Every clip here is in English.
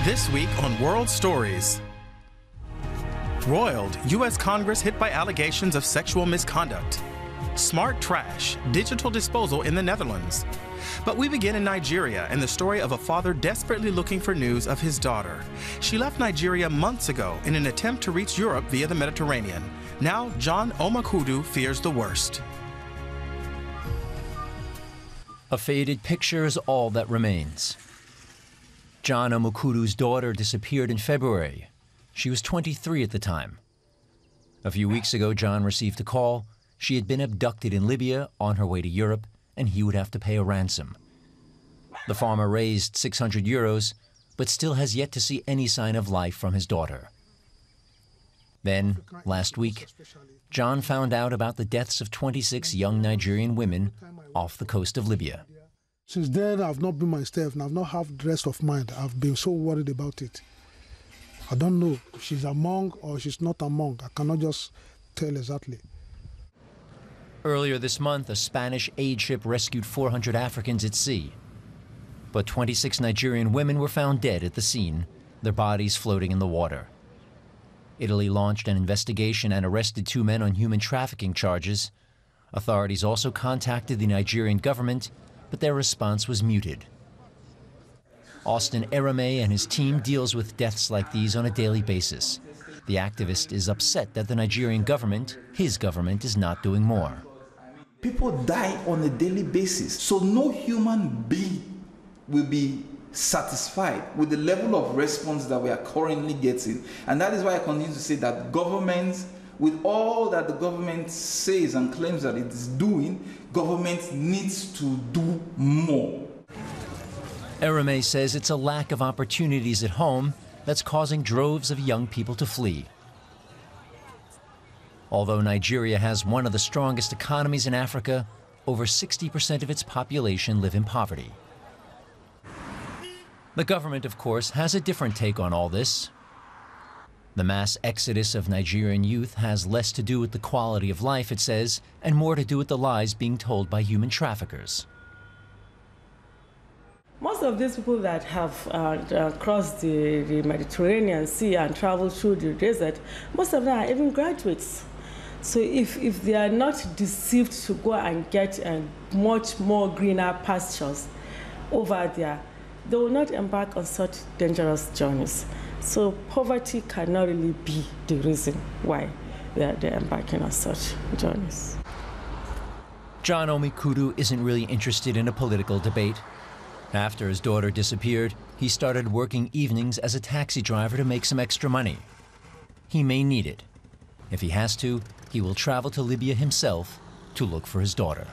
This week on World Stories. Roiled, U.S. Congress hit by allegations of sexual misconduct. Smart trash, digital disposal in the Netherlands. But we begin in Nigeria and the story of a father desperately looking for news of his daughter. She left Nigeria months ago in an attempt to reach Europe via the Mediterranean. Now, Jon Omokhudu fears the worst. A faded picture is all that remains. Jon Omokhudu's daughter disappeared in February. She was 23 at the time. A few weeks ago, Jon received a call. She had been abducted in Libya on her way to Europe, and he would have to pay a ransom. The farmer raised 600 euros, but still has yet to see any sign of life from his daughter. Then, last week, Jon found out about the deaths of 26 young Nigerian women off the coast of Libya. Since then, I've not been myself, and I've not had the rest of mind. I've been so worried about it. I don't know if she's among or she's not among. I cannot just tell exactly. Earlier this month, a Spanish aid ship rescued 400 Africans at sea. But 26 Nigerian women were found dead at the scene, their bodies floating in the water. Italy launched an investigation and arrested 2 men on human trafficking charges. Authorities also contacted the Nigerian government, but their response was muted. Austin Erame and his team deals with deaths like these on a daily basis. The activist is upset that the Nigerian government, his government, is not doing more. People die on a daily basis, so no human being will be satisfied with the level of response that we are currently getting. And that is why I continue to say that governments, with all that the government says and claims that it is doing, government needs to do more. Erame says it's a lack of opportunities at home that's causing droves of young people to flee. Although Nigeria has one of the strongest economies in Africa, over 60% of its population live in poverty. The government, of course, has a different take on all this. The mass exodus of Nigerian youth has less to do with the quality of life, it says, and more to do with the lies being told by human traffickers. Most of these people that have crossed the Mediterranean Sea and traveled through the desert, most of them are even graduates. So if they are not deceived to go and get much more greener pastures over there, they will not embark on such dangerous journeys. So poverty cannot really be the reason why they're embarking on such journeys. Jon Omokhudu isn't really interested in a political debate. After his daughter disappeared, he started working evenings as a taxi driver to make some extra money. He may need it. If he has to, he will travel to Libya himself to look for his daughter.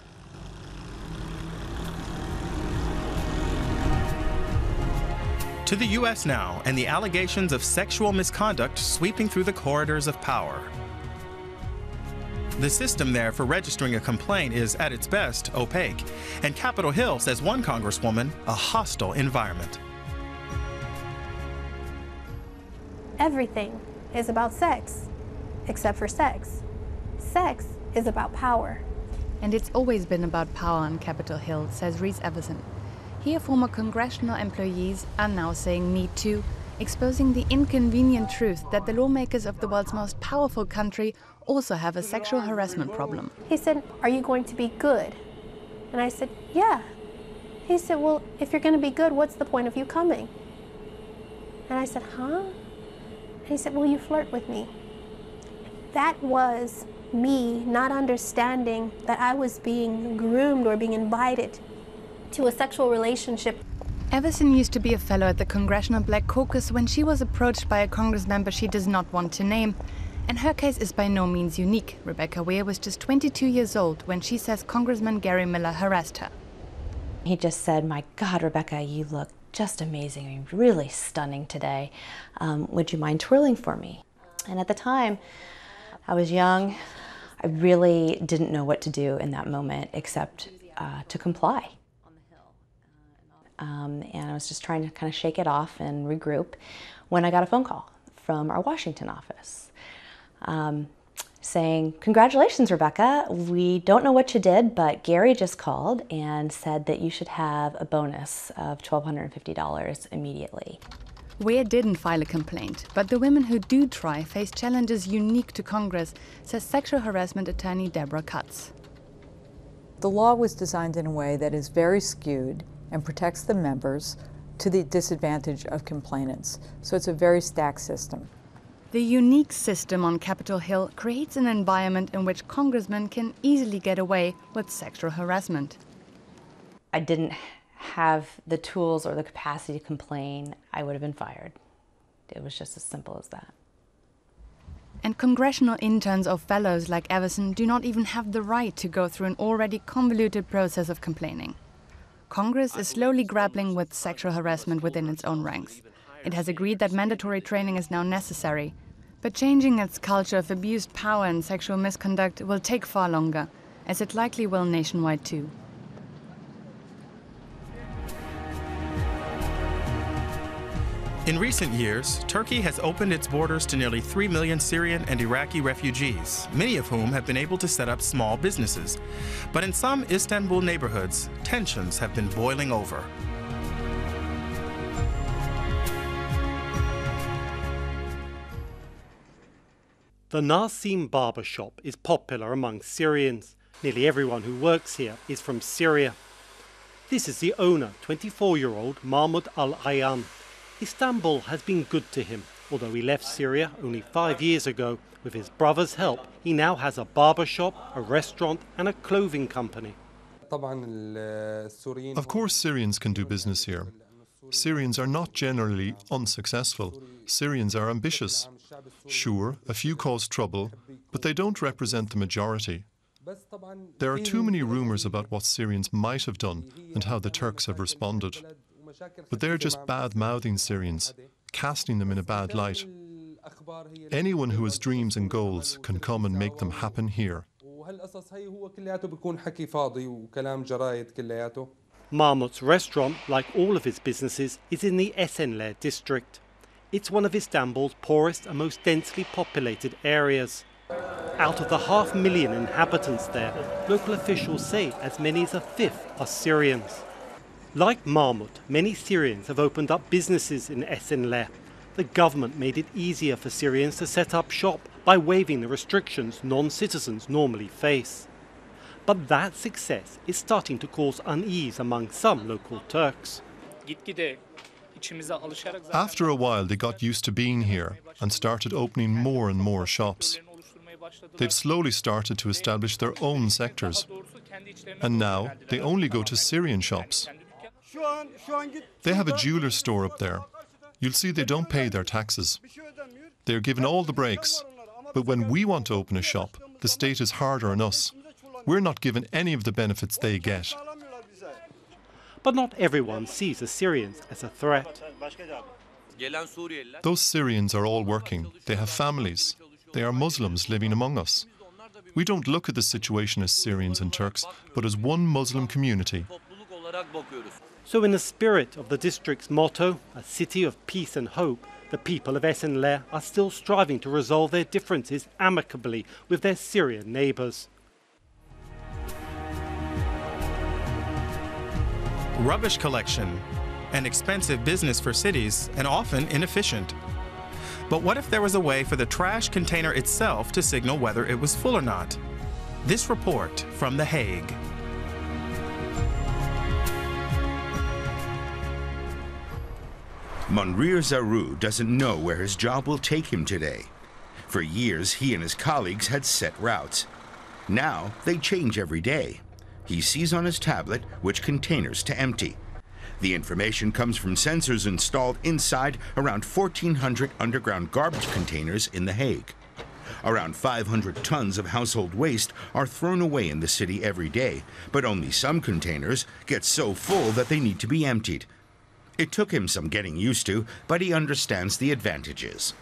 To the U.S. now, and the allegations of sexual misconduct sweeping through the corridors of power. The system there for registering a complaint is, at its best, opaque, and Capitol Hill, says one congresswoman, a hostile environment. Everything is about sex, except for sex. Sex is about power. And it's always been about power on Capitol Hill, says Reese Everson. Here, former congressional employees are now saying Me Too, exposing the inconvenient truth that the lawmakers of the world's most powerful country also have a sexual harassment problem. He said, "Are you going to be good?" And I said, "Yeah." He said, "Well, if you're going to be good, what's the point of you coming?" And I said, "Huh?" And he said, "Will you flirt with me?" That was me not understanding that I was being groomed or being invited to a sexual relationship. Everson used to be a fellow at the Congressional Black Caucus when she was approached by a Congress member she does not want to name. And her case is by no means unique. Rebecca Ware was just 22 years old when she says Congressman Gary Miller harassed her. He just said, "My God, Rebecca, you look just amazing, you're really stunning today. Would you mind twirling for me?" And at the time, I was young. I really didn't know what to do in that moment except to comply. And I was just trying to kind of shake it off and regroup when I got a phone call from our Washington office saying, "Congratulations, Rebecca. We don't know what you did, but Gary just called and said that you should have a bonus of $1,250 immediately." Weir didn't file a complaint, but the women who do try face challenges unique to Congress, says sexual harassment attorney Deborah Katz. The law was designed in a way that is very skewed and protects the members to the disadvantage of complainants. So it's a very stacked system. The unique system on Capitol Hill creates an environment in which congressmen can easily get away with sexual harassment. I didn't have the tools or the capacity to complain, I would have been fired. It was just as simple as that. And congressional interns or fellows like Everson do not even have the right to go through an already convoluted process of complaining. Congress is slowly grappling with sexual harassment within its own ranks. It has agreed that mandatory training is now necessary, but changing its culture of abused power and sexual misconduct will take far longer, as it likely will nationwide too. In recent years, Turkey has opened its borders to nearly 3 million Syrian and Iraqi refugees, many of whom have been able to set up small businesses. But in some Istanbul neighborhoods, tensions have been boiling over. The Nasim barber shop is popular among Syrians. Nearly everyone who works here is from Syria. This is the owner, 24-year-old Mahmoud Al-Ayyan. Istanbul has been good to him. Although he left Syria only 5 years ago, with his brother's help, he now has a barber shop, a restaurant and a clothing company. Of course Syrians can do business here. Syrians are not generally unsuccessful. Syrians are ambitious. Sure, a few cause trouble, but they don't represent the majority. There are too many rumours about what Syrians might have done and how the Turks have responded. But they're just bad-mouthing Syrians, casting them in a bad light. Anyone who has dreams and goals can come and make them happen here. Mahmoud's restaurant, like all of his businesses, is in the Esenler district. It's one of Istanbul's poorest and most densely populated areas. Out of the 500,000 inhabitants there, local officials say as many as a fifth are Syrians. Like Mahmoud, many Syrians have opened up businesses in Esenler. The government made it easier for Syrians to set up shop by waiving the restrictions non-citizens normally face. But that success is starting to cause unease among some local Turks. After a while, they got used to being here and started opening more and more shops. They've slowly started to establish their own sectors. And now they only go to Syrian shops. They have a jeweller's store up there. You'll see they don't pay their taxes. They're given all the breaks. But when we want to open a shop, the state is harder on us. We're not given any of the benefits they get. But not everyone sees the Syrians as a threat. Those Syrians are all working. They have families. They are Muslims living among us. We don't look at the situation as Syrians and Turks, but as one Muslim community. So in the spirit of the district's motto, a city of peace and hope, the people of Esenler are still striving to resolve their differences amicably with their Syrian neighbours. Rubbish collection, an expensive business for cities and often inefficient. But what if there was a way for the trash container itself to signal whether it was full or not? This report from The Hague. Monrir Zaru doesn't know where his job will take him today. For years, he and his colleagues had set routes. Now, they change every day. He sees on his tablet which containers to empty. The information comes from sensors installed inside around 1,400 underground garbage containers in The Hague. Around 500 tons of household waste are thrown away in the city every day, but only some containers get so full that they need to be emptied. It took him some getting used to, but he understands the advantages.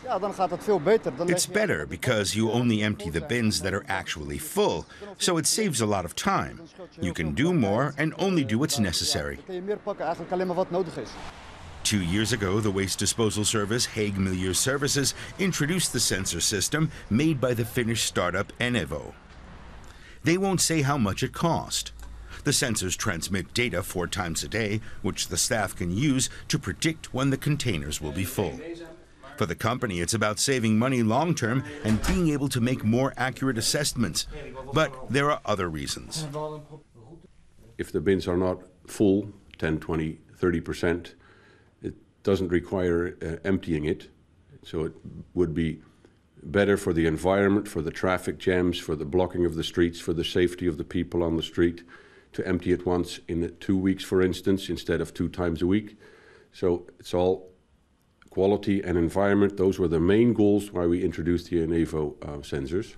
It's better because you only empty the bins that are actually full, so it saves a lot of time. You can do more and only do what's necessary. 2 years ago, the waste disposal service Hague Milieu Services introduced the sensor system made by the Finnish startup Enevo. They won't say how much it cost. The sensors transmit data 4 times a day, which the staff can use to predict when the containers will be full. For the company, it's about saving money long-term and being able to make more accurate assessments. But there are other reasons. If the bins are not full, 10, 20, 30%, it doesn't require emptying it. So it would be better for the environment, for the traffic jams, for the blocking of the streets, for the safety of the people on the street, to empty it once in 2 weeks, for instance, instead of 2 times a week. So it's all quality and environment. Those were the main goals why we introduced the Enevo sensors.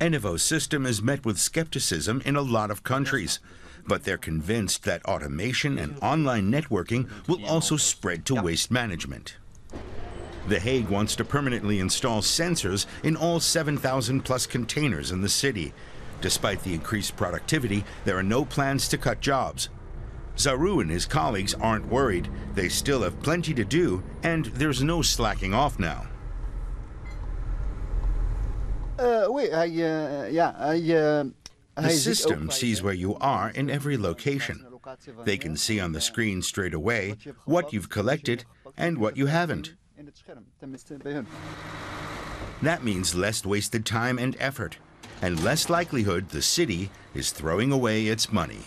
Enevo's system is met with skepticism in a lot of countries, but they're convinced that automation and online networking will also spread to waste management. The Hague wants to permanently install sensors in all 7,000 plus containers in the city. Despite the increased productivity, there are no plans to cut jobs. Zaru and his colleagues aren't worried. They still have plenty to do, and there's no slacking off now. The system sees where you are in every location. They can see on the screen straight away what you've collected and what you haven't. That means less wasted time and effort, and less likelihood the city is throwing away its money.